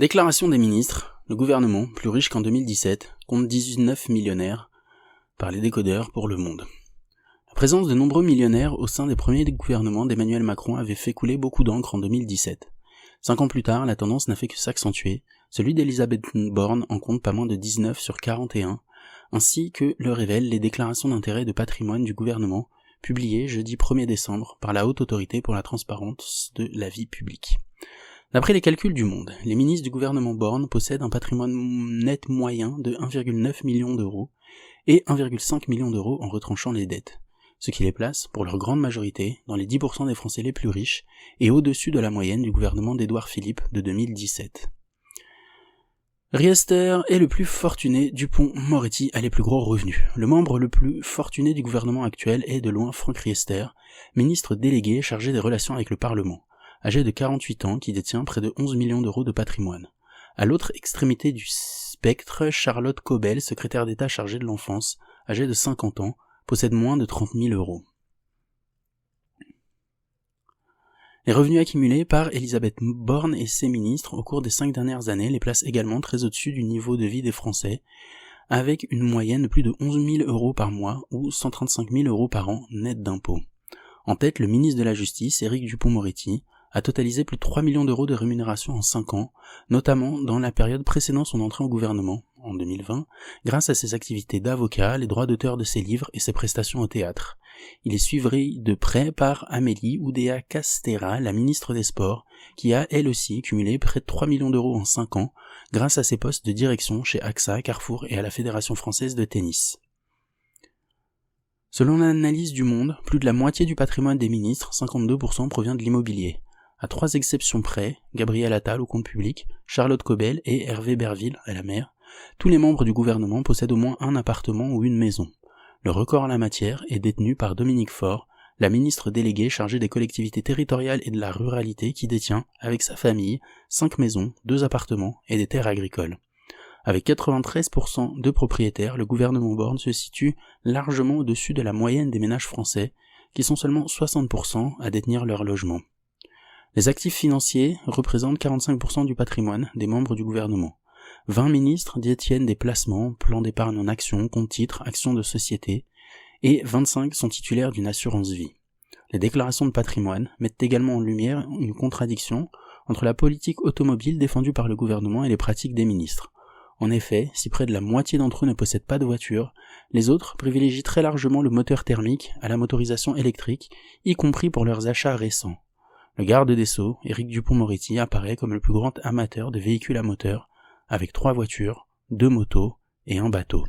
Déclaration des ministres, le gouvernement, plus riche qu'en 2017, compte 19 millionnaires par les décodeurs pour le monde. La présence de nombreux millionnaires au sein des premiers gouvernements d'Emmanuel Macron avait fait couler beaucoup d'encre en 2017. 5 ans plus tard, la tendance n'a fait que s'accentuer, celui d'Elisabeth Borne en compte pas moins de 19 sur 41, ainsi que le révèlent les déclarations d'intérêt de patrimoine du gouvernement, publiées jeudi 1er décembre par la Haute Autorité pour la transparence de la vie publique. D'après les calculs du Monde, les ministres du gouvernement Borne possèdent un patrimoine net moyen de 1,9 million d'euros et 1,5 million d'euros en retranchant les dettes, ce qui les place, pour leur grande majorité, dans les 10% des Français les plus riches et au-dessus de la moyenne du gouvernement d'Édouard Philippe de 2017. Riester est le plus fortuné, Dupond-Moretti a les plus gros revenus. Le membre le plus fortuné du gouvernement actuel est de loin Franck Riester, ministre délégué chargé des relations avec le Parlement, âgé de 48 ans qui détient près de 11 millions d'euros de patrimoine. À l'autre extrémité du spectre, Charlotte Cobel, secrétaire d'État chargée de l'enfance, âgée de 50 ans, possède moins de 30 000 euros. Les revenus accumulés par Elisabeth Borne et ses ministres au cours des 5 dernières années les placent également très au-dessus du niveau de vie des Français, avec une moyenne de plus de 11 000 euros par mois ou 135 000 euros par an net d'impôts. En tête, le ministre de la Justice, Éric Dupond-Moretti, a totalisé plus de 3 millions d'euros de rémunération en 5 ans, notamment dans la période précédant son entrée au gouvernement, en 2020, grâce à ses activités d'avocat, les droits d'auteur de ses livres et ses prestations au théâtre. Il est suivi de près par Amélie Oudéa-Castéra, la ministre des Sports, qui a elle aussi cumulé près de 3 millions d'euros en 5 ans, grâce à ses postes de direction chez AXA, Carrefour et à la Fédération française de tennis. Selon l'analyse du Monde, plus de la moitié du patrimoine des ministres, 52%, provient de l'immobilier. À 3 exceptions près, Gabriel Attal au compte public, Charlotte Cobel et Hervé Berville à la mer, tous les membres du gouvernement possèdent au moins un appartement ou une maison. Le record en la matière est détenu par Dominique Faure, la ministre déléguée chargée des collectivités territoriales et de la ruralité qui détient, avec sa famille, 5 maisons, 2 appartements et des terres agricoles. Avec 93% de propriétaires, le gouvernement Borne se situe largement au-dessus de la moyenne des ménages français, qui sont seulement 60% à détenir leur logement. Les actifs financiers représentent 45% du patrimoine des membres du gouvernement. 20 ministres détiennent des placements, plans d'épargne en actions, comptes titres, actions de société, et 25 sont titulaires d'une assurance vie. Les déclarations de patrimoine mettent également en lumière une contradiction entre la politique automobile défendue par le gouvernement et les pratiques des ministres. En effet, si près de la moitié d'entre eux ne possèdent pas de voiture, les autres privilégient très largement le moteur thermique à la motorisation électrique, y compris pour leurs achats récents. Le garde des Sceaux, Éric Dupond-Moretti, apparaît comme le plus grand amateur de véhicules à moteur, avec 3 voitures, 2 motos et un bateau.